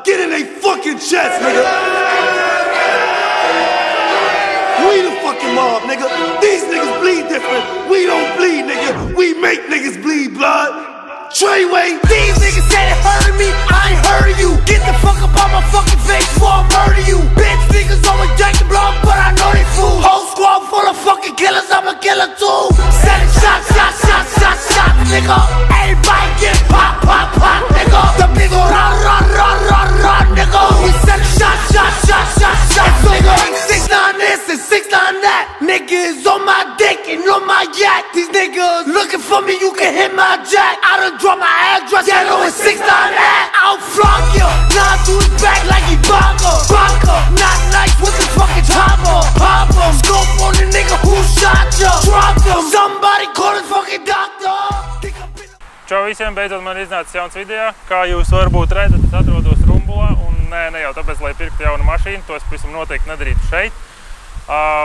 get in they fucking chest, nigga. We the fucking mob, nigga. These niggas bleed different. We don't bleed, nigga. We make niggas bleed blood. Treyway. These niggas said it hurting me, I ain't heard of you. Get the fuck up on my fucking face before I murder you. Bitch niggas always drinking blood, but I know they fool. Whole squad full of fucking killers, I'm a killer too. Sending shots, nigga. Everybody get pop, nigga. The big ol' run, nigga. We sending shots, nigga. 6'9" this and 6'9" that. Niggas on my dick and on my yak. These niggas looking for me, you can hit my jack. I done drop my address, yeah, know it's 6'9" that. I'll flunk you, nah, to his back like he Baka. Not nice with the fucking chopper. Pop him, scope on the nigga who shot ya. Drop him, somebody call his fucking doctor. Čau visiem, beidzot man ir iznācis jauns video. Kā jūs varbūt redzat, es atrodos Rumbulā, un ne jau tāpēc, lai pirktu jaunu mašīnu, to es pavisam noteikti nedarītu šeit.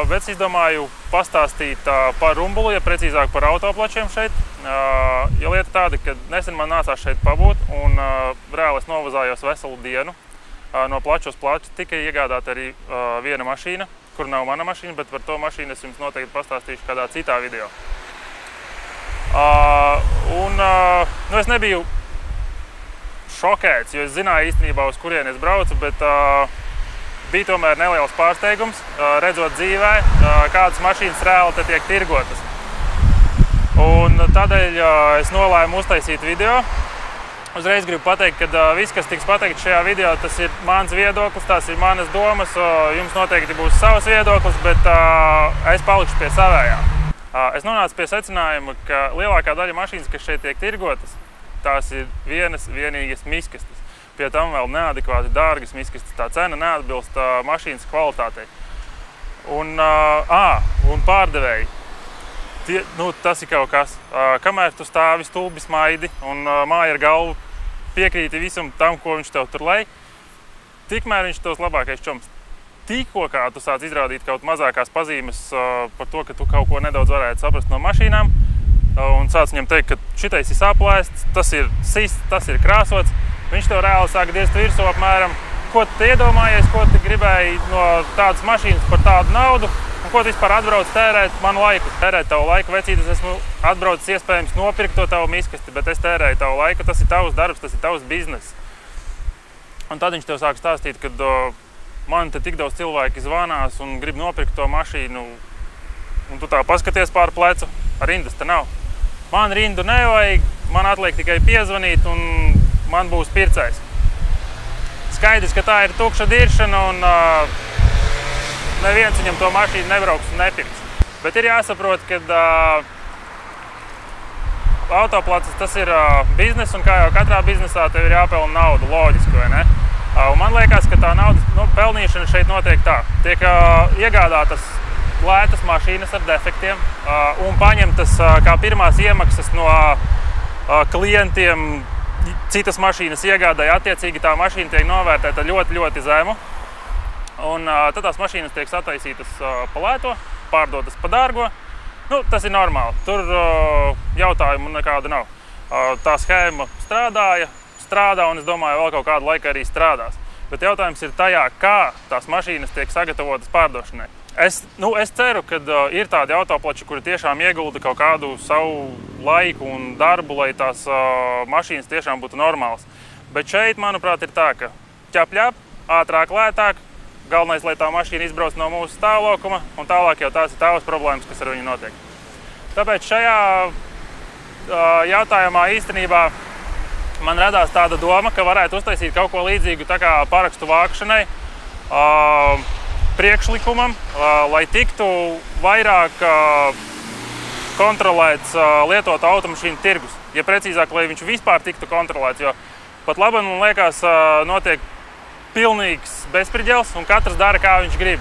Bet es izdomāju pastāstīt par Rumbulu, ja precīzāk par autoplačiem šeit. Ja lieta tāda, ka nesen man nācās šeit pabūt, un reāli es novazājos veselu dienu. No plaču uz plaču tika iegādāta arī viena mašīna, kur nav mana mašīna, bet par to mašīnu es jums noteikti pastāstīšu kādā citā video. Nu, es nebiju šokēts, jo es zināju īstenībā, uz kurien es braucu, bet bija tomēr neliels pārsteigums, redzot dzīvē, kādas mašīnas reāli te tiek tirgotas. Un tādēļ es nolēmu uztaisīt video. Uzreiz gribu pateikt, ka viss, kas tiks pateikt šajā video, tas ir mans viedoklis, tās ir manas domas, jums noteikti būs savs viedoklis, bet es palikšu pie savējā. Es nonācu pie secinājuma, ka lielākā daļa mašīnas, kas šeit tiek tirgotas, tās ir vienīgas miskastes. Pie tam vēl neadekvāti dārgas miskastes. Tā cena neatbilst mašīnas kvalitātei. Un pārdevēji. Tas ir kaut kas. Kamēr tu stāvi stulbi smaidi un māja ar galvu piekrīti visam tam, ko viņš tev tur lej, tikmēr viņš tos labākais čoms. Tikko kā tu sāc izrādīt kaut mazākās pazīmes par to, ka tu kaut ko nedaudz varētu saprast no mašīnām, un sāc viņam teikt, ka šitais ir saplēsts, tas ir sists, tas ir krāsots, viņš tev reāli sāk diest virsū apmēram, ko tu iedomājies, ko tu gribēji no tādas mašīnas par tādu naudu, un ko tu vispār atbrauc tērēt manu laiku. Tērēt tavu laiku, vecīt, es esmu atbraucis iespējams nopirkt to tavu miskasti, bet es tērēju tavu laiku, tas ir tavs darbs, tas ir tavs bizness. Un tad viņš tev sāk stāstīt, ka man te tik daudz cilvēki zvanās un grib nopirkt to mašīnu, un tu tā paskaties pār plecu, rindas te nav. Man rindu nevajag, man atliek tikai piezvanīt, un man būs pircējs. Skaidrs, ka tā ir tukša diršana, un neviens viņam to mašīnu nebrauks un nepirks. Bet ir jāsaprot, ka autoplacis tas ir biznes, un kā jau katrā biznesā tev ir jāpelna naudu, loģiski, vai ne? Un man liekas, ka tā naudas pelnīšana šeit notiek tā. Tiek iegādātas lētas mašīnas ar defektiem un paņemtas kā pirmās iemaksas no klientiem citas mašīnas iegādāja. Attiecīgi tā mašīna tiek novērtēta ļoti, ļoti zemu. Un tad tās mašīnas tiek sataisītas pa lēto, pārdotas pa dārgo. Nu, tas ir normāli. Tur jautājumu nekāda nav. Tā schēma strādā, un es domāju, vēl kaut kādu laiku arī strādās. Bet jautājums ir tajā, kā tās mašīnas tiek sagatavotas pārdošanai. Es ceru, ka ir tādi autoplači, kuri tiešām iegulda kaut kādu savu laiku un darbu, lai tās mašīnas tiešām būtu normālas. Bet šeit, manuprāt, ir tā, ka ķap, ātrāk, lētāk, galvenais, lai tā mašīna izbrauc no mūsu stāvlaukuma, un tālāk jau tās ir tavas problēmas, kas ar viņu notiek. Tāpēc šajā jautājumā īstenībā man radās tāda doma, ka varētu uztaisīt kaut ko līdzīgu tā kā parakstu vākšanai, priekšlikumam, lai tiktu vairāk kontrolēts lietotu automašīnu tirgus. Ja precīzāk, lai viņš vispār tiktu kontrolēts, jo pat labi, man liekas, notiek pilnīgs bezpriģels, un katrs dara, kā viņš grib.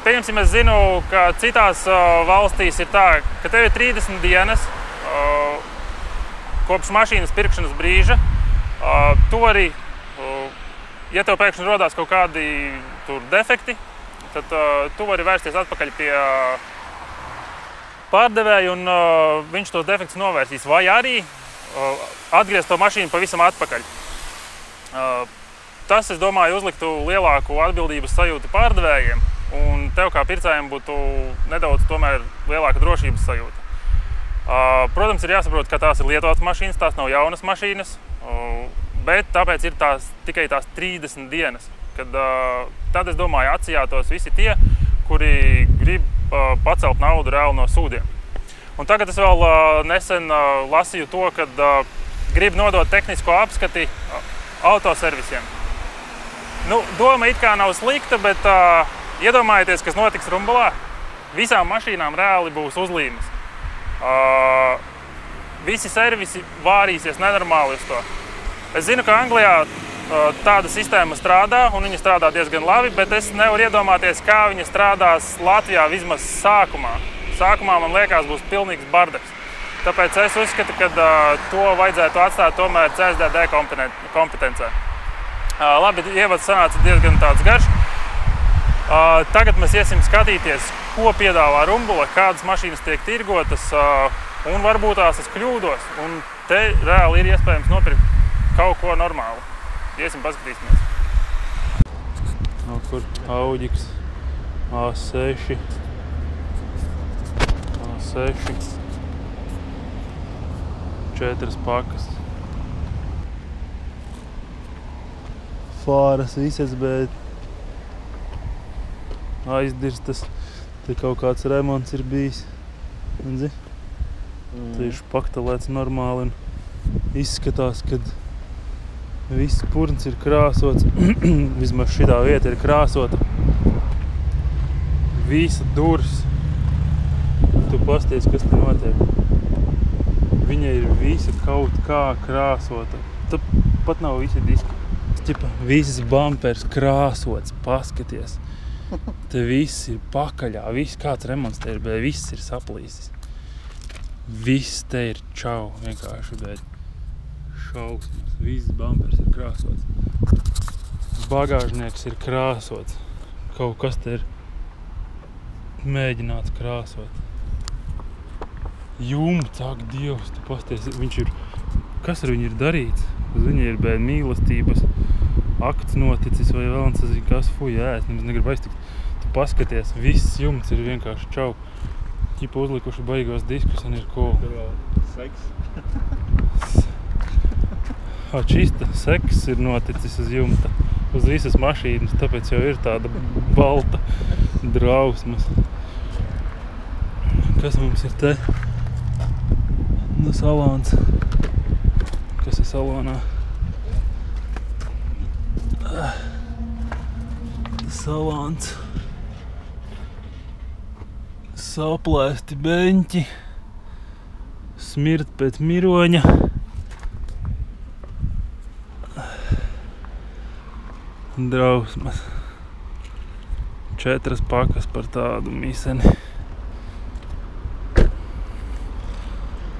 Pieņemsim, es zinu, ka citās valstīs ir tā, ka tev ir 30 dienas, kopš mašīnas pirkšanas brīža, tu arī, ja tev pēkšņi rodās kaut kādi defekti, tad tu vari vērsties atpakaļ pie pārdevēja, un viņš tos defektus novērsīs, vai arī atgriezt to mašīnu pavisam atpakaļ. tas, es domāju, uzliktu lielāku atbildības sajūtu pārdevējiem, un tev kā pircējiem būtu nedaudz tomēr lielāka drošības sajūta. Protams, ir jāsaprot, ka tās ir lietotas mašīnas, tās nav jaunas mašīnas, bet tāpēc ir tikai tās 30 dienas, kad tad, es domāju, atsijātos visi tie, kuri grib pacelt naudu reāli no sūdiem. Un tagad es vēl nesen lasīju to, kad grib nodot tehnisko apskati autoservisiem. Nu, doma it kā nav slikta, bet iedomājieties, kas notiks Rumbulā. Visām mašīnām reāli būs uzlīmes. Visi servisi vārīsies nenormāli uz to. Es zinu, ka Anglijā tāda sistēma strādā, un viņa strādā diezgan labi, bet es nevaru iedomāties, kā viņa strādās Latvijā vismaz sākumā. Sākumā, man liekas, būs pilnīgs bardaks. Tāpēc es uzskatu, ka to vajadzētu atstāt tomēr CSDD kompetencē. Labi, ievads sanāca diezgan tāds garš. Tagad mēs iesim skatīties, ko piedāvā Rumbula, kādas mašīnas tiek tirgotas, un varbūt tās es kļūdos. Un te reāli ir iespējams nopirkt kaut ko normālu. Iesim paskatīsimies. Kur Audiks A6. A6. 4 pakas. Fāras visas, bet aizdirstas. Te kaut kāds remonts ir bijis. Te ir špaktelēts normāli un izskatās, kad viss purns ir krāsots. Vismaz šitā vieta ir krāsota. Visa durs. Tu pasties, kas te notiek. Viņa ir visa kaut kā krāsota. Pat nav visi diski. Viss bumpers krāsots, paskaties. Te viss ir pakaļā, viss kāds remonts te ir, bet viss ir saplīsis. Viss te ir čau, vienkārši, bet šausmas. Viss bumpers ir krāsots. Bagāžnieks ir krāsots. Kaut kas te ir mēģināts krāsot. Jumts, ak, Dievs, tu pasties, viņš ir, kas ar viņu ir darīts? Uz viņa ir bēd mīlestības akts noticis vai vēl, un tas ir kas, fuj, es nemaz negribu aiztikt. Tu paskaties, viss jumts ir vienkārši čau. Ķipa uzlikuši baigos diskus un ir cool. Tur vēl seks. Čista seks ir noticis uz jumta, uz visas mašīnas, tāpēc jau ir tāda balta drausmas. Kas mums ir te? Nu, salons. Kas ir salonā? Salons. Saplēsti beņķi. Smirt pēc miroņa. Drausmas. 4 pakas par tādu miseni.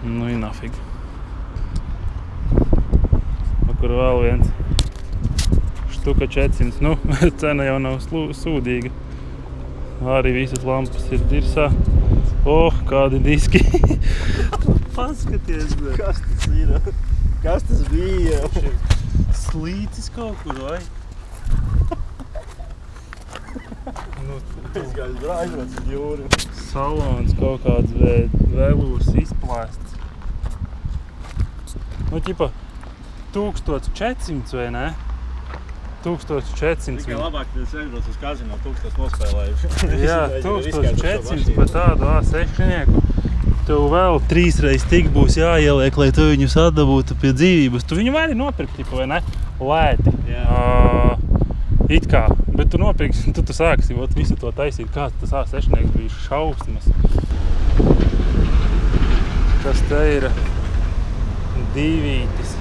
Nu, i nafig. Kur vēl viens. Štuka 400. Nu, cena jau nav sūdīga. Arī visas lampas ir dirsā. Kādi diski. Paskaties, bet. Kas tas ir? Kas tas bija? Slīcis kaut kur, vai? Es gāju aizbrauc uz jūru. Salons kaut kāds velūrs izplēsts. Nu, ķipa 1400 vai ne? 1400. Tikai labāk, kad es aizbrauc uz kazino, 1000 nospēlēju. Jā, 1400 pa tādu A6-nieku. Tev vēl 3 reizes tik būs jāieliek, lai tu viņus atdabūtu pie dzīvības. Tu viņu vari nopirkt, ķipa, vai ne? Lēti. Jā. It kā, bet tu nopirksi, tu sāksi visu to taisīt, kāds tas A6-nieks bija šausmas. Kas te ir? Divītis.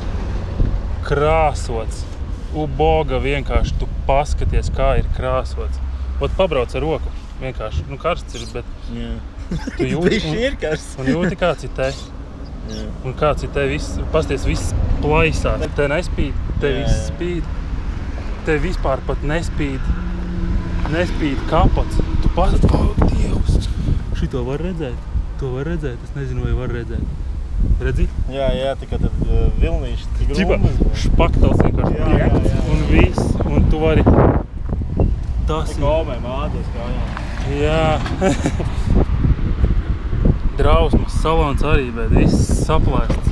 Krāsots. Uboga vienkārši, tu paskaties, kā ir krāsots. Ot pabrauc ar roku, vienkārši, nu karsts ir, bet tu jūti, un jūti kāds ir te. Un kāds ir te viss, pasties viss plaisās. Te nespīd, te viss spīd. Te vispār pat nespīd kapots. Tu Dievs! Šito var redzēt? To var redzēt? Es nezinu, vai var redzēt. Redzi? Jā, tikai tad vilnīši tik Čipa, rumbas. špaktals vienkārši Jā. un viss. vari... Tas ir... Komē mādas kājām. Jā. Drausmas, salons arī, bet viss saplēsts.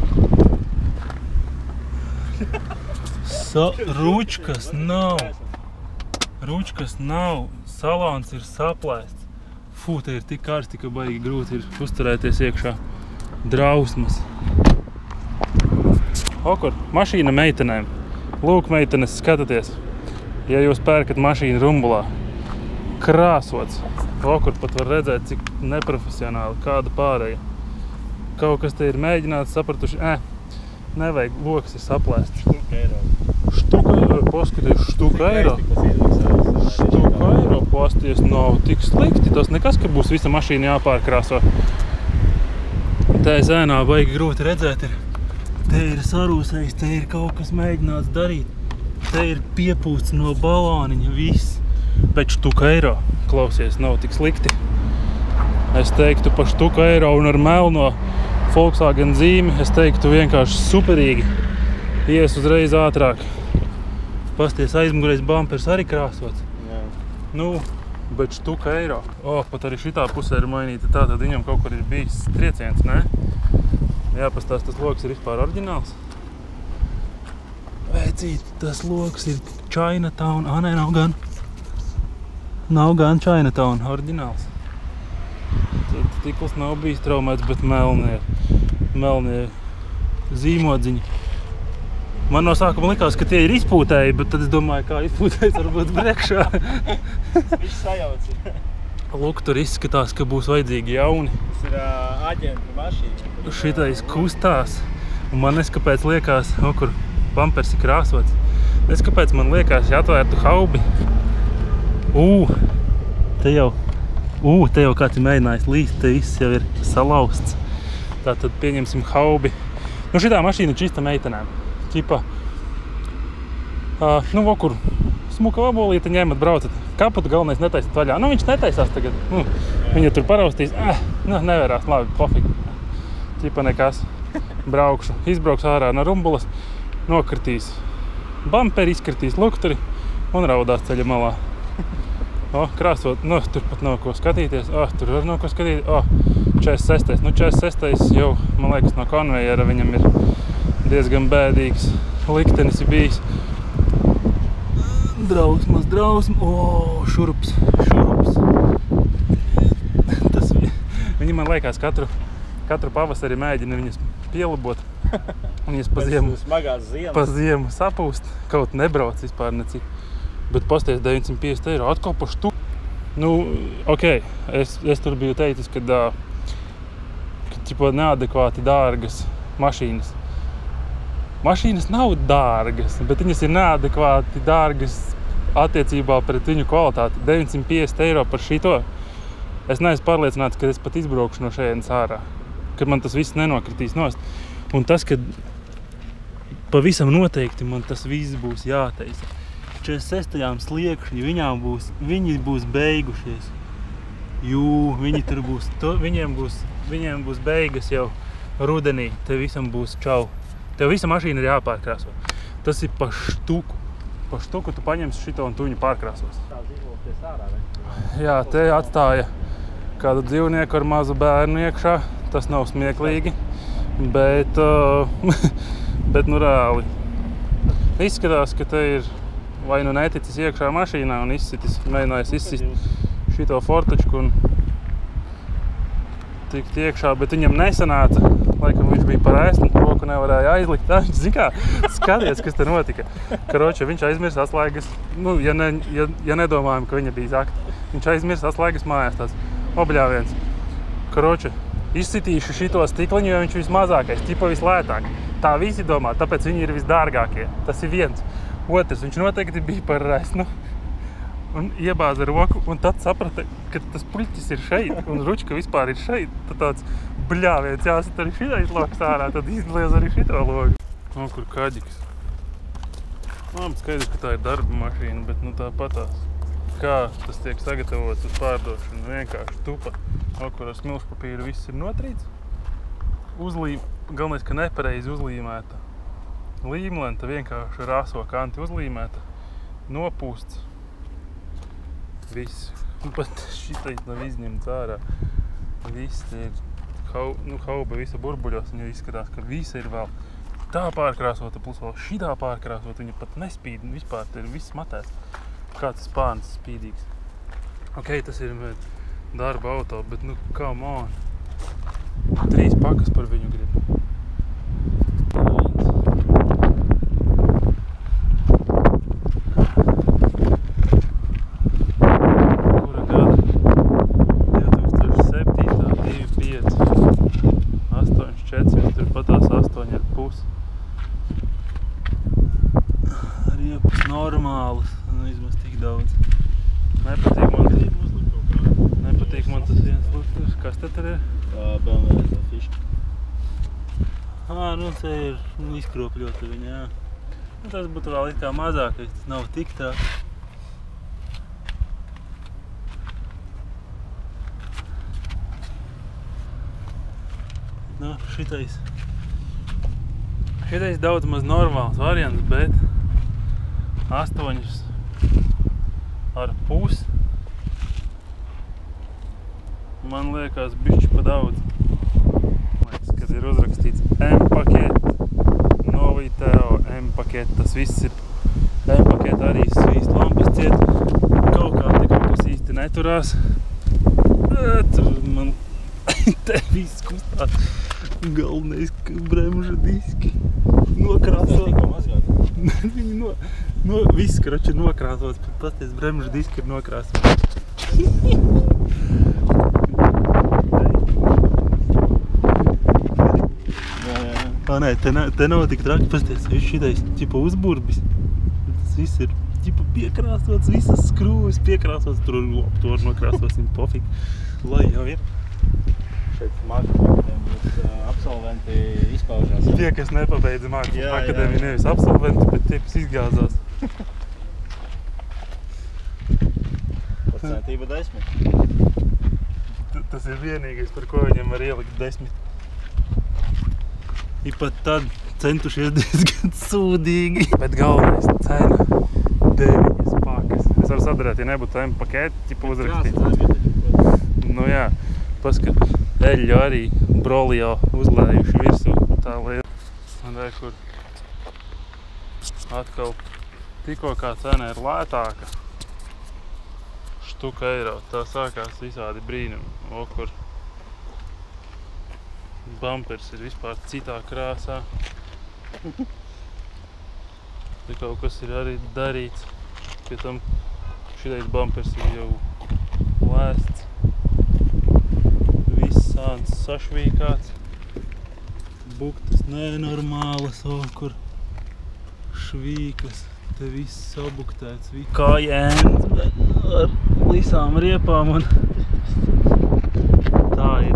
Ručkas nav. Ručkas nav. Salons ir saplēsts. Fū, te ir tik karsti, ka baigi grūti ir uzturēties iekšā. Drausmas. Okur, mašīna meitenēm. Lūk, meitenes, skatāties. Ja jūs pērkat mašīnu Rumbulā, krāsots. Okur pat var redzēt, cik neprofesionāli, kāda pārēja. Kaut kas te ir mēģināts, sapratuši, nevajag, loks ir saplēsts. Štuka eiro, paskaties, štuka eiro. Štuka eiro, pasties, nav tik slikti. Tas nekas, ka būs visa mašīna jāpārkrāso. Tā ēnā baigi grūti redzēt ir. Te ir sarūsējis, te ir kaut kas mēģināts darīt. Te ir piepūsts no balāniņa, viss. Bet štuka eiro, klausies, nav tik slikti. Es teiktu pa štuka eiro un ar melno Volkswagen zīmi, es teiktu vienkārši superīgi. Ies uzreiz ātrāk. Pasties, aizmugurais bumpers arī krāsots. Jā. Nu, bet štuka eiro. Pat arī šitā pusē ir mainīta tā, tad viņam kaut kur ir bijis trieciens, ne? Jāpastās, tas loks ir vispār oriģināls. Vecīt, tas loks ir Chinatown. Nē, nav gan. Nav gan Chinatown, oriģināls. Tad stikls nav bijis traumēts, bet melnie zīmodziņi. Man no sākuma likās, ka tie ir izpūtēji, bet tad es domāju, kā izpūtējs varbūt priekšā. Viss sajauc ir. Lūk, tur izskatās, ka būs vajadzīgi jauni. Tas ir aģenta mašīna. Šitais kustās. Un man neskapēc liekas, kur bumpers ir krāsots. Neskapēc man liekas, ja atvērtu haubi. Te jau kāds ir mēģinājis līst, te viss jau ir salausts. Tātad pieņemsim haubi. Nu, šitā mašīna čista meitenēm. Ķipa, kur smuka vabolīte ņemat, braucat. Kaputu galvenais netaisat vaļā. Nu, viņš netaisās tagad. Viņa tur paraustīs. Nevarās, labi, pofīgi. Ķipa nekas. Braukšu. Izbrauks ārā no Rumbulas. Nokritīs bumperi, izkritīs lukturi un raudās ceļa malā. Krāsot. Tur pat nav ko skatīties. Tur var nav ko skatīties. 46. Nu, 46. jau, man liekas, no konvejera viņam ir diezgan bēdīgs liktenis ir bijis. Drausmas. Šurups. Viņi man liekas katru pavasari mēģina viņas pielabot. Viņas pa ziemu sapūst. Kaut nebrauc vispār necik. Bet pasties 950 eiro atkal pa štuku. Nu, okei, es tur biju teicis, kad neadekvāti dārgas mašīnas. Mašīnas nav dārgas, bet viņas ir neadekvāti dārgas attiecībā pret viņu kvalitāti. 950 eiro par šito. Es neesmu pārliecināts, ka es pat izbraukšu no šejienes ārā. Ka man tas viss nenokritīs nost. Un tas, ka pavisam noteikti man tas viss būs jātaisa. 46. sliekšņi, viņi būs beigušies. Viņi tur būs, viņiem būs beigas jau rudenī. Te visam būs čau. Tev visa mašīna ir jāpārkrāso. Tas ir pa štuku. Pa štuku tu paņemsi šito un tu viņu pārkrāsos. Jā, te atstāja kādu dzīvnieku ar mazu bērnu iekšā. Tas nav smieklīgi, bet nu reāli. Izskatās, ka te ir vai nu neticis iekšā mašīnā un mēģinājis izsist šito fortačku un tikt iekšā, bet viņam nesanāca. Laikam viņš bija par ēsnu, roku nevarēja aizlikt. Viņš zin kā, skaties, kas te notika. Karoči, viņš aizmirs atslēgas, ja nedomājam, ka viņa bija zakta. Viņš aizmirs atslēgas mājās tāds obļāviens. Karoči, izsitīšu šito stikliņu, jo viņš vismazākais, ķipa vislētāk. Tā visi domā, tāpēc viņi ir visdārgākie. Tas ir viens. Otrs, viņš noteikti bija par ēsnu. Un iebāza roku, un tad saprata, ka tas puļķis ir šeit, un ručka vispār ir šeit. Tad tāds bļāviens jāsit arī šitais loks ārā, tad izliez arī šito logu. Kur kaģiks. Skaidrs, ka tā ir darba mašīna, bet tāpatās. Kā tas tiek sagatavots uz pārdošanu? Vienkārši tupa. Kur ar smilšpapīru viss ir notrīts. Galvenais, ka nepareizi uzlīmēta. Līmlenta vienkārši raso kanti uzlīmēta. nopūsts. Viss. Un pat šitais nav izņemts ārā. Viss ir hauba visa burbuļos, un jau izskatās, ka visa ir vēl tā pārkrāsota, plus vēl šitā pārkrāsota, viņa pat nespīd, vispār te ir viss matēs. Kā tas spārns spīdīgs. Ok, tas ir darba auto, bet come on. 3 pakas par viņu grib. Kura gada? 2007, 2,5, 8,4, tur patās 8,5. Riepas normālas, vismaz tik daudz. Nepatīk man tas viens lukturs. Kas tad ir? BMW fiška. Te ir izkropļota viņa, jā. Tas būtu vēl it kā mazākais, tas nav tik traks. Šitais daudz maz normāls variants, bet 8,5 man liekas bišķi pa daudz. Liekas, kad ir uzrakstīts M-paket, Noviteo M-paket, tas viss ir M-paket arī svīst lampas ciet. Kaut kas īsti neturās. Tur man te viss kustās. Galvenais, ka bremža diski nokrāsot. Viņi viss, karoči, ir nokrāsots, pat pasties bremža diski ir nokrāsots. Nē, te nav tik traki, pasties, šitais ķipa uzburbis. Tas viss ir ķipa piekrāsots, visas skrūvis piekrāsots, tur aptor nokrāsos, viņi pofīgi. Lai jau ir. Šeit māksliniekiem absolventi izpaužās. Tie, kas nepabeidza mākslas akadēmiju, nevis absolventi, bet tie, kas izgāzās. Procentība 10. Tas ir vienīgais, par ko viņam var ielikt 10. I pat tad centušies diezgan sūdīgi. Bet galvenais cena 9 pakas. Es varu sadarēt, ja nebūtu M-paketi, ķipa uzrakstīts. Jā, paskat, eļļu arī broli jau uzlējuši virsū tā lieta. Un re, kur atkal tikko kā cena ir lētāka. Štuka eiro. Tā sākās visādi brīnumi. Kur bumpers ir vispār citā krāsā. Te kaut kas ir arī darīts. Pie tam šitais bumpers ir jau lēsts. Viss sāns sašvīkāts. Buktas nenormālas, kur švīkas. Te viss sabuktēts. Kājēns, bet ar lisām riepām un tā ir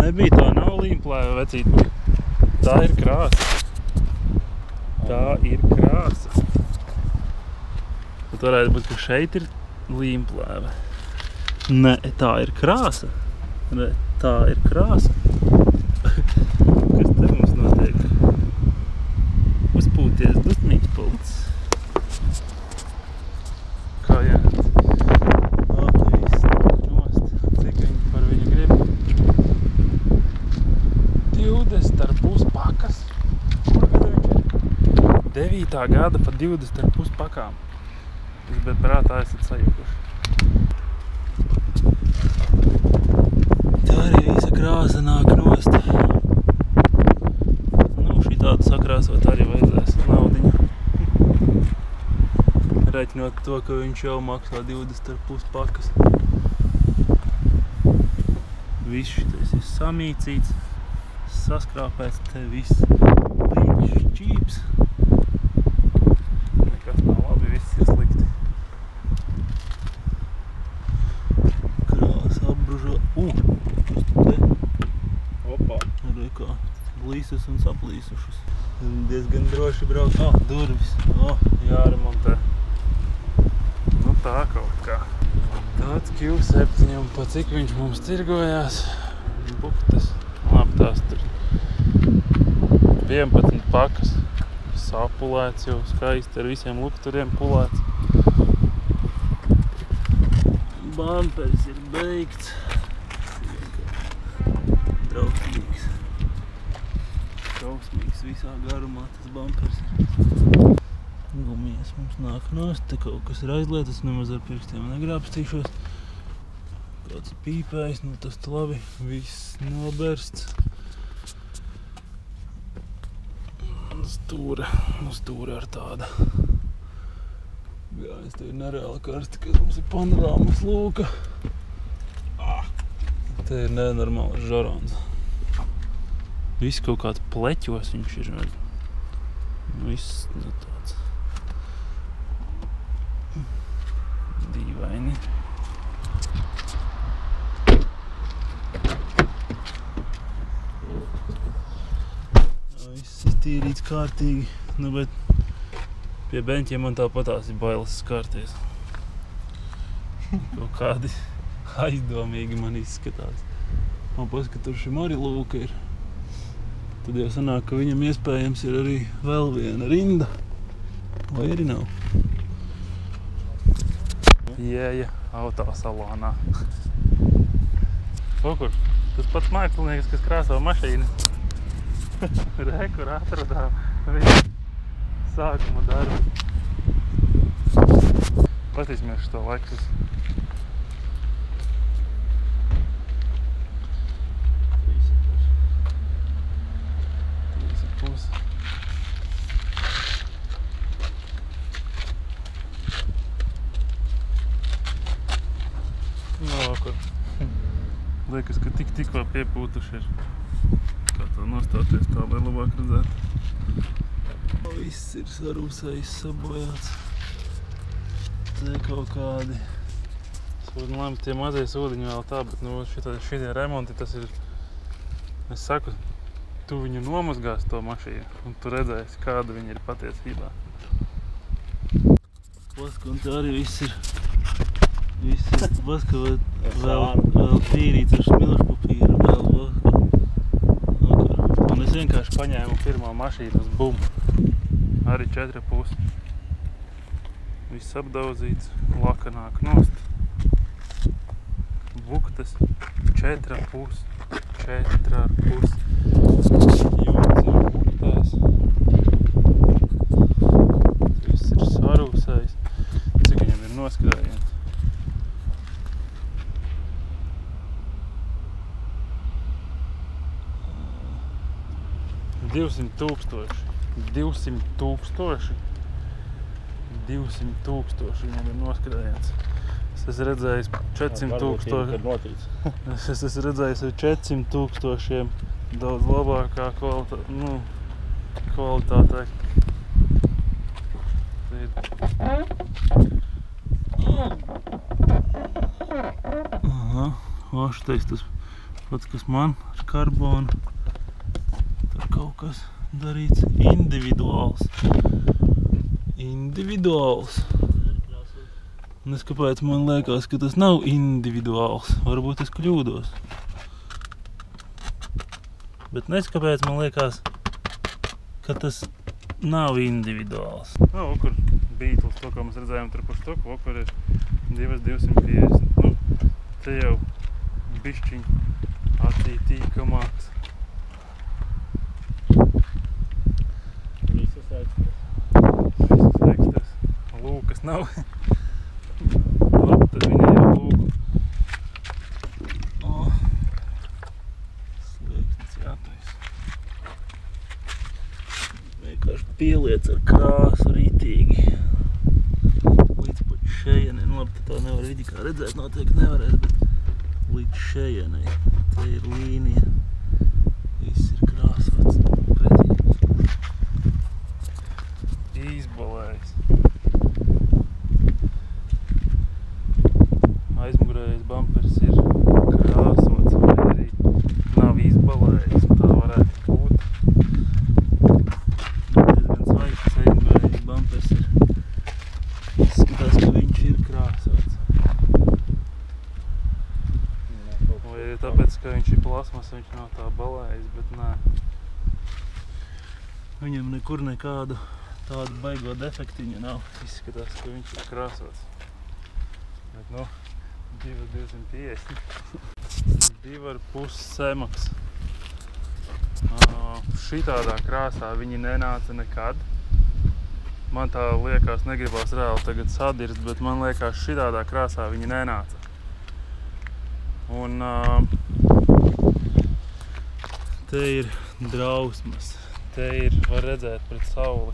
nebija, tā nav līmplēva, vecīt. Tā ir krāsa. Tā ir krāsa. Bet varētu būt, ka šeit ir līmplēva. Nē, tā ir krāsa. Nē, tā ir krāsa. Kas te mums notiek? Uzpūties dusmīgs pults. Kā jēns. Cik viņi par viņu grib? 20,5 pakas. Kur gada viņš ir? 9. gada pa 20,5 pakām. Jūs bet prātā esat sajukuši. Tā arī visa krāsa nāk nost. Šitādu sakrāsot arī vajadzēs naudiņu. Reķinot to, ka viņš jau maksā 20,5 pakas. Viss šitais ir samīcīts. Saskrāpēts te viss līdz šķīps. Nekas nav labi, viss ir slikti. Krāsa apbružo. Kas tu te? Opa. Arī kā blīsas un saplīsušas. Diezgan droši braukt. Durvis. Jāremontē. Tā kaut kā. Tā Pats Q7 un pa cik viņš mums tirgojās. Buktas. Labi, tās tur 11 pakas. Sapulēts jau skaisti ar visiem lukturiem pulēts. Bumpers ir beigts. Drausmīgs. Drausmīgs visā garumā tas bumpers ir. Gumijas mums nāk nost, te kaut kas ir aizlietas, nemaz ar pirkstiem negrābstīšos. Kāds pīpējs, nu tas labi, viss nobersts. Stūra ar tāda. Gājis, te ir nereāli karsti, kas mums ir panorāmas lūka. Te ir nenormāls žarons. Viss kaut kāds pleķos viņš ir. Viss nu tāds. Dīvaini. Viss ir tīrīts kārtīgi, nu bet pie beņķiem man tāpatās ir bailes skārties. Kaut kādi aizdomīgi man izskatās. Man paskatur šim arī lūka ir. Tad jau sanāk, ka viņam iespējams ir arī vēl viena rinda. Vai arī nav? Jēja autosalonā. Kur? Tas pats mākslinieks, kas krāso mašīnu. Re, kur atradām viņa sākuma darbu. Patīsimies šo Lexus. Liekas, ka tikko piepūtuši ir. Kā tā nostāties tā, lai labāk redzētu. Viss ir sarūsējis, sabojāts. Te kaut kādi. Labi, tie mazie sodiņi vēl tā, bet nu, šitie remonti, tas ir, es saku, tu viņu nomazgās to mašīnu, un tu redzēsi, kāda viņa ir patiesībā. Paska, un te arī viss ir, paska, vēl tīrīts ar smilšu papīru, vēl. Un es vienkārši paņēmu pirmo mašīnu uz bumbu. Arī 4,5. Viss apdaudzīts, laka nāk nost. Buktas 4,5. 4,5. Jūtas ir buktās. Viss ir sarūsējis. Cik viņam ir noskrājiens? 200,000. 200,000 viņam ir noskrājiens. Es esmu redzējis 400,000. Es esmu redzējis ar 400,000 daudz labākā kvalitātē. Aha, vaštais tas pats, kas man ar karbonu. Tur kaut kas darīts individuāls. Un es kāpēc man liekas, ka tas nav individuāls. Varbūt es kļūdos. Bet nes kāpēc man liekas, ka tas nav individuāls. Kur Beatles, to, ko mēs redzējām tur par stoku, kur ir 250. Nu, te jau bišķiņ acī tīkamāks. Visas ekstras. Lūkas nav. Labi, tad viņa jau lūku. Slieknis jātais. Vienkārši pieliec ar krāsu ritīgi. Līdz pat šejienei. Nu labi, tā nevar vidi kā redzēt, noteikti nevarēs, bet līdz šejienei. Te ir līnija. Viss ir krāsots. Pretīgi. Izbalējis. Aizmugurējais bumpers ir krāsots vai arī nav izbalējis. Tā varētu būt. Diezgan svaigs aizmugurējais bumpers ir. Izskatās, ka viņš ir krāsots. Vai tāpēc, ka viņš ir plasmas, viņš nav tā balējis, bet nē. Viņam nekur nekādu tādu baigo defektiņu nav. Izskatās, ka viņš ir krāsots. Bet, nu, 250. 2,5 semaks. Šitādā krāsā viņi nenāca nekad. Man tā liekas, negribās reāli tagad sadirst, bet man liekas, šitādā krāsā viņi nenāca. Un te ir drausmas. Te ir, var redzēt pret sauli.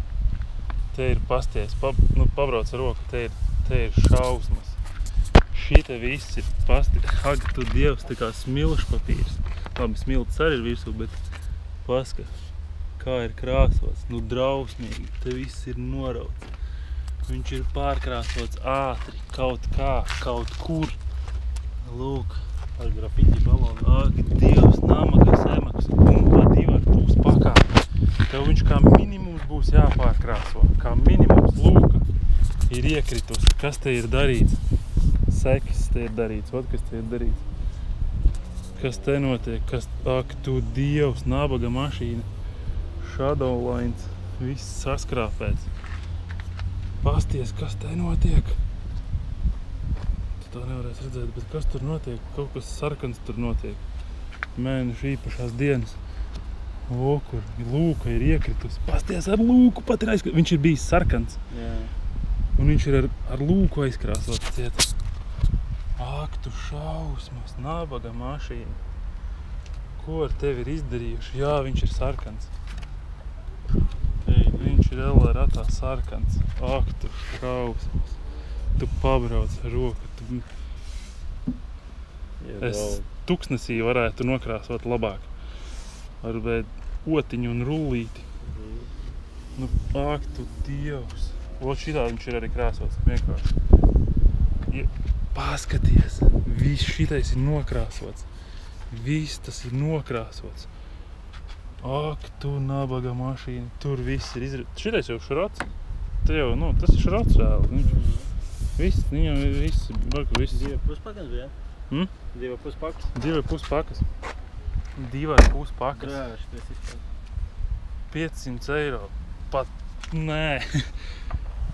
Te ir pasties, pabrauc ar roku, te ir šausmas. Šite viss ir pasties. Ak, tu Dievs, tā kā smilšu papīrs. Labi, smilts arī ir virsū, bet paska, kā ir krāsots. Nu, drausmīgi, te viss ir norauts. Viņš ir pārkrāsots ātri, kaut kā, kaut kur. Lūk. Ar grafiti balonu. Ak, Dievs, namaga semaks un pa 2,5 pakām. Tev viņš kā minimums būs jāpārkrāso. Kā minimums, lūka, ir iekritus. Kas te ir darīts? Sekis te ir darīts. Ot, kas te ir darīts? Kas te notiek? Ak, tu Dievs, nabaga mašīna. Shadowlines. Viss saskrāpēts. Pasties, kas te notiek? Tu to nevarēs redzēt, bet kas tur notiek? Kaut kas sarkans tur notiek. Mēnešu īpašās dienas. O, kur lūka ir iekritus. Pasties, ar lūku pat ir aizkrāsots. Viņš ir bijis sarkans. Jā. Un viņš ir ar lūku aizkrāsots ciet. Ak, tu šausmas, nabaga mašīna. Ko ar tevi ir izdarījuši? Jā, viņš ir sarkans. Viņš ir LRAtā sarkans. Ak, tu šausmas. Tu pabrauc ar roku. Es tuksnesī varētu nokrāsot labāk. Ar otiņu un rullīti. Nu, ak, tu Dievs. Ot šitā viņš ir arī krāsots. Vienkārši. Paskaties. Viss šitais ir nokrāsots. Viss tas ir nokrāsots. Ak, tu nabaga mašīna. Tur viss ir izredzēts. Šitais jau šrots. Te jau, nu, tas ir šrots reāli. Viss, viņam viss. 2,5 pakas bija? 2,5 pakas? 2,5 pakas. 2,5 pakas. Grāši, tas izpēc. 500 eiro. Pat, nē.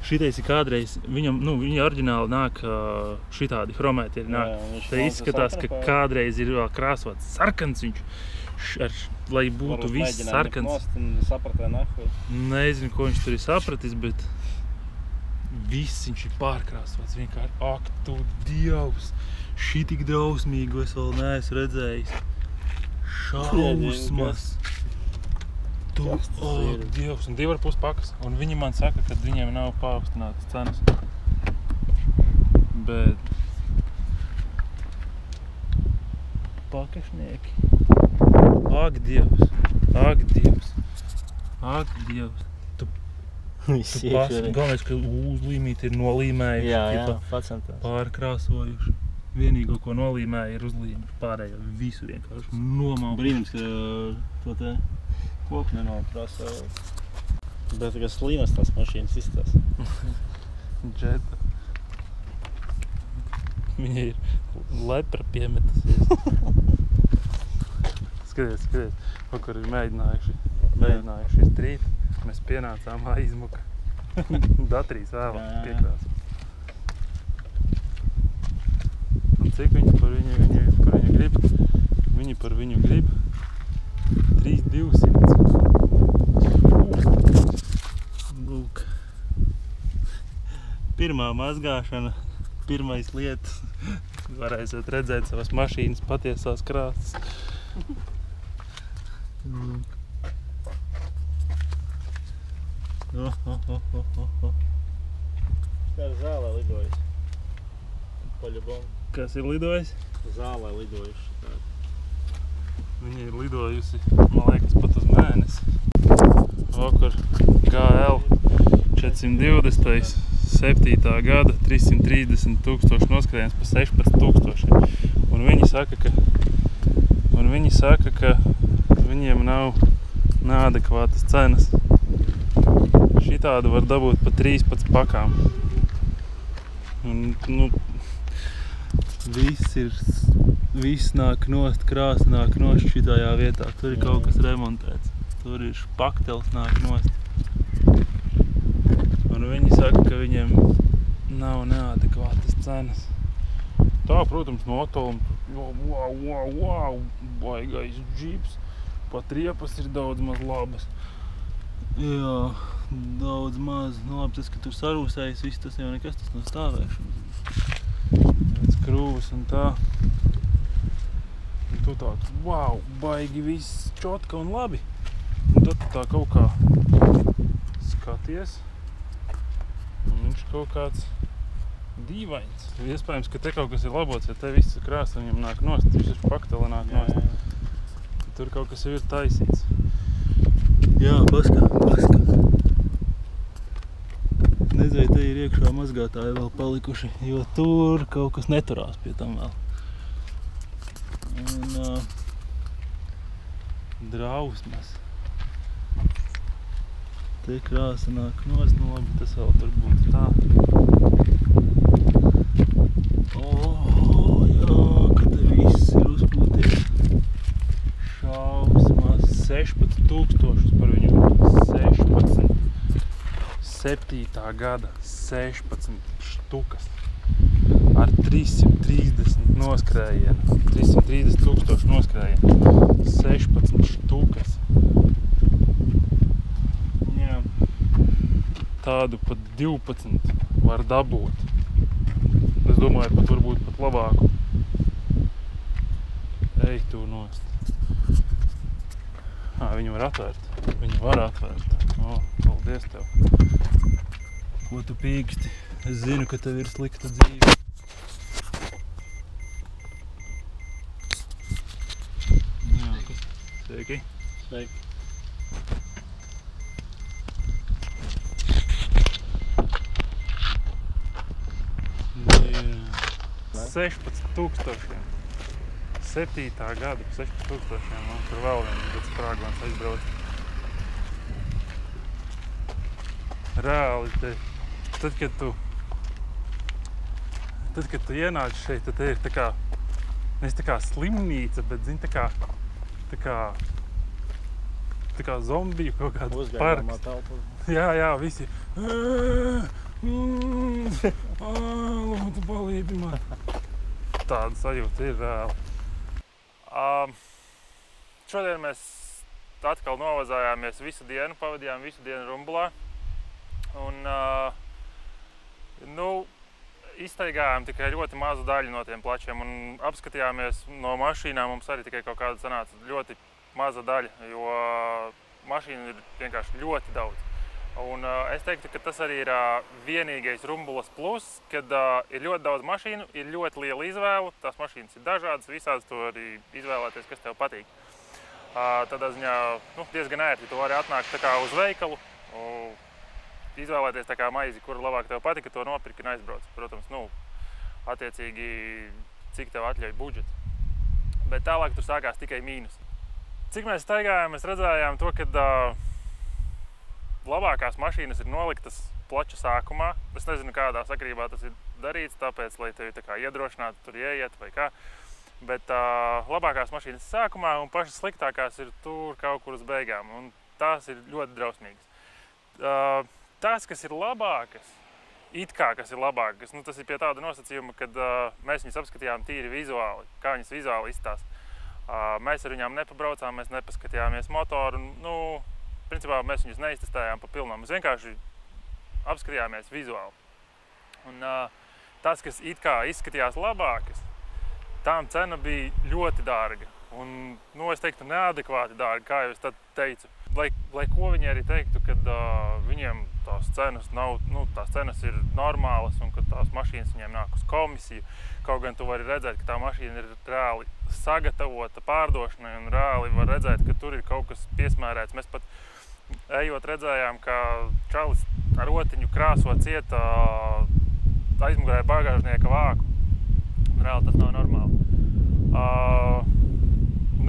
Šitais ir kādreiz, viņa oriģināli nāk šitādi chromēti ir nāk. Te izskatās, ka kādreiz ir vēl krāsots sarkans viņš, lai būtu viss sarkans. Nezinu, ko viņš tur ir sapratis, bet viss viņš ir pārkrāsots. Vienkārši, ak, tu Dievs, šitik drausmīgu es vēl neesmu redzējis. Šausmas. Tu, ak, Dievs, un 2,5 pakas. Un viņi man saka, ka viņiem nav paaugstinātas cenas. Bet pakašnieki. Ak, Dievs, ak, Dievs, ak, Dievs. Galvenais, ka uzlīmīti ir nolīmējuši. Jā, facentās. Pārkrāsojuši. Vienīgo, ko nolīmēja, ir uzlīmuši. Pārējo visu vienkārši nomaukuši. Brīnums, ka to te koku nenokrāso. Bet tikai slīmas tās mašīnas izstās. Džeta. Viņa ir lepra piemetusies. Skaties. Kaut kur ir mēģinājuši iztrīt. Mēs pienācām aizmuka. Datrīs vēlāk piekrāsa. Un cik viņi par viņu grib? Viņi par viņu grib 3,200. Lūk. Pirmā mazgāšana, pirmais lietas. Varēsiet redzēt savas mašīnas patiesās krāsas. Kā ar zālē lidojuši. Paļabom. Kas ir lidojis? Zālē lidojuši. Viņa ir lidojusi, man liekas, pat uz mēnesi. Vakar GL 420. 7. gada 330,000 noskrējiens pa 16,000. Un viņi saka, ka viņiem nav neadekvātas cenas. Šitādu var dabūt pa 13 pakām. Un, viss ir viss nāk nost, krāsa nāk nost šitajā vietā. Tur ir kaut kas remontēts. Tur ir špaktels nāk nost. Un viņi saka, ka viņiem nav neadekvātas cenas. Tā, protams, no attāluma, wow, baigais džips. Pat riepas ir daudz maz labas. Jā, daudz maz. Nu labi, tas, ka tur sarūsējas viss, tas jau nekas, tas nav stāvēšanas. Tāds krūvas un tā. Un tu tāds, wow, baigi viss čotka un labi. Un tad tu tā kaut kā skaties. Un viņš kaut kāds dīvains. Iespējams, ka te kaut kas ir labots, ja te viss krāsa viņam nāk nost, viss špaktela nāk nost. Tur kaut kas jau ir taisīts. Jā, paska. Nezinu, te ir iekšā mazgātāji vēl palikuši, jo tur kaut kas neturās pie tam vēl. Un drausmas. Te krāsa nāk nost, nu labi, tas vēl tur būtu tā. Jā, ka te viss ir uzpūties. Šausmās 16,000 par viņu. 7. gada 16 štukas. Ar 330 noskrējienu. 330,000 noskrējienu. 16 štukas. Jā. Tādu pat 12 var dabūt. Es domāju, pat varbūt pat labāku. Ej tu nost. Viņu var atvērt. Viņu var atvērt. Paldies tev. Ko tu pīksti? Es zinu, ka tev ir slikta dzīve. Jā, kas? Sveiki. Sveiki. Jā. 16,000. 7. gada 16,000. Man tur vēl viens tāds sprāgons aizbrauc. Reāli te, tad, kad tu ienāc šeit, tad te ir tā kā, nevis tā kā slimnīca, bet, zini, tā kā zombiju kaut kāds parks. Jā, visi. Lūdzu, palīdzi man. Tāda sajūta ir reāli. Šodien mēs atkal novazājāmies visu dienu, pavadījām visu dienu Rumbulā. Un, iztaigājām tikai ļoti mazu daļu no tiem plačiem un apskatījāmies no mašīnām. Mums arī tikai kaut kāda sanāca ļoti maza daļa, jo mašīnu ir vienkārši ļoti daudz. Un es teiktu, ka tas arī ir vienīgais Rumbulas plus, kad ir ļoti daudz mašīnu, ir ļoti liela izvēle, tās mašīnas ir dažādas, visādas tu arī izvēlēties, kas tev patīk. Tādā ziņā diezgan ērti, tu vari atnākt tā kā uz veikalu, izvēlēties tā kā maizi, kuru labāk tev patika, to nopirki un aizbrauc. Protams, attiecīgi, cik tev atļauj budžets. Bet tālāk tur sākās tikai mīnus. Cik mēs staigājām, mēs redzējām to, ka labākās mašīnas ir noliktas plača sākumā. Es nezinu, kādā sakarībā tas ir darīts, tāpēc, lai tevi tā kā iedrošinātu tur ieiet vai kā. Bet labākās mašīnas ir sākumā un pašas sliktākās ir tur kaut kur uz beigām. Un tās ir ļoti drausmīgas. Tas, kas ir labākas, kas ir labākas, tas ir pie tāda nosacījuma, kad mēs viņus apskatījām tīri vizuāli, kā viņas vizuāli izstās. Mēs ar viņām nepabraucām, mēs nepaskatījāmies motoru, principā mēs viņus neiztestējām pa pilnām. Mēs vienkārši apskatījāmies vizuāli. Un tas, kas izskatījās labākas, tām cena bija ļoti dārga. Un, es teiktu, neadekvāti dārga, kā jau es tad teicu. Lai ko viņi arī teiktu, kad viņiem tās cenas nav, tās cenas ir normālas un kad tās mašīnas viņiem nāk uz komisiju. Kaut gan tu vari redzēt, ka tā mašīna ir reāli sagatavota pārdošanai un reāli var redzēt, ka tur ir kaut kas piesmērēts. Mēs pat ejot redzējām, ka čalis ar rotiņu krāso ciet aizmugurē bagāžnieka vāku. Reāli tas nav normāli.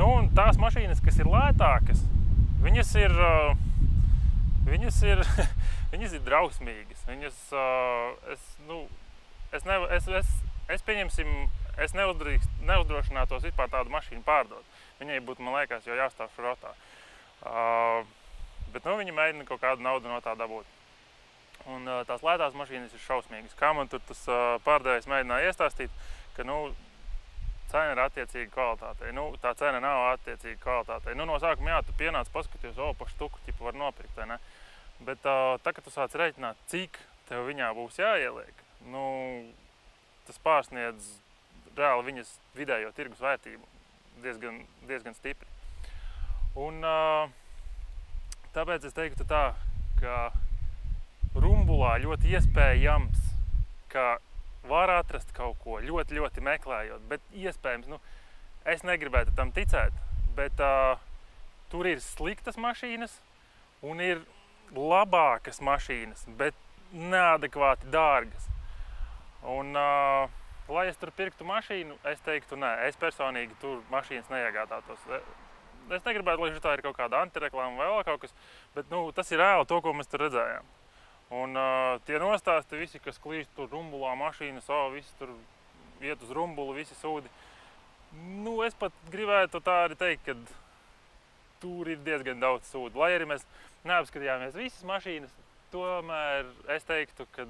Un tās mašīnas, kas ir lētākas, viņas ir drausmīgas. Es pieņemsim, Es neuzdrošinātos vispār tādu mašīnu pārdot. Viņai būtu, man liekas, jau jāstāv šrotā. Bet viņi mēģina kaut kādu naudu no tā dabūt. Un tās lētās mašīnas ir šausmīgas. Kā man tur tas pārdevējs mēģināja iestāstīt, ka cena ir attiecīga kvalitātei. Tā cena nav attiecīga kvalitātei. No sākuma tu pienāc paskaties, pa štuku tipu var nopirkt, vai ne? Bet tā, kad tu sāc reiķināt, cik tev viņā būs jāieliek, tas pārsniedz reāli viņas vidējo tirgus vērtību diezgan stipri. Un tāpēc es teiktu tā, ka Rumbulā ļoti iespējams, ka var atrast kaut ko ļoti, ļoti meklējot, bet iespējams, es negribētu tam ticēt, bet tur ir sliktas mašīnas un ir labākas mašīnas, bet neadekvāti dārgas. Un, lai es tur pirktu mašīnu, es teiktu nē, es personīgi tur mašīnas neiegādātos. Es negribētu, lai tā ir kaut kāda antireklāma vai vēl kaut kas, bet tas ir reāli to, ko mēs tur redzējām. Un tie nostāsti visi, kas klīst tur Rumbulā mašīnas, visi tur iet uz Rumbulu, visi sūdi. Es pat gribētu tā arī teikt, ka tur ir diezgan daudz sūdu. Lai arī mēs neapskatījāmies visas mašīnas, tomēr es teiktu, ka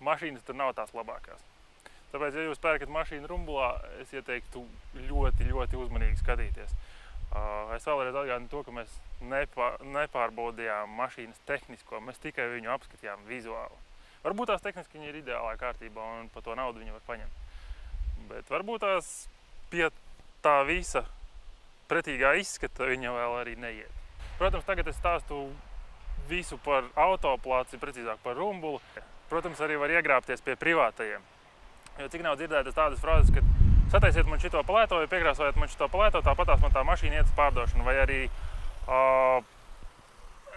mašīnas tur nav tās labākās. Tāpēc, ja jūs pērkat mašīnu Rumbulā, es ieteiktu ļoti, ļoti uzmanīgi skatīties. Es vēlreiz atgādinu to, ka mēs nepārbaudījām mašīnas tehnisko, mēs tikai viņu apskatījām vizuāli. Varbūt tās tehniski viņi ir ideālā kārtībā un par to naudu viņi var paņemt. Bet varbūt tās pie tā visa pretīgā izskata viņa vēl arī neiet. Protams, tagad es stāstu visu par autoplāci, precīzāk par Rumbulu. Protams, arī var iegrābties pie privātajiem. Jo cik nav dzirdētas tādas frāzes, ka sataisiet man šito palēto, vai piekrāsojiet man šito palēto, tāpatās man tā mašīna iet uz pārdošanu. Vai arī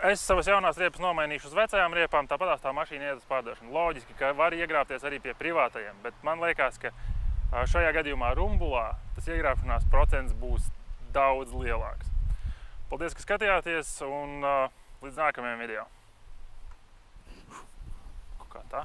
es savas jaunās riepas nomainīšu uz vecajām riepām, tāpatās tā mašīna iet uz pārdošanu. Loģiski, ka var iegrābties arī pie privātajiem, bet man liekas, ka šajā gadījumā Rumbulā tas iegrābšanās procents būs daudz lielāks. Paldies, ka skatījāties, un līdz nākamajam video. Kā tā?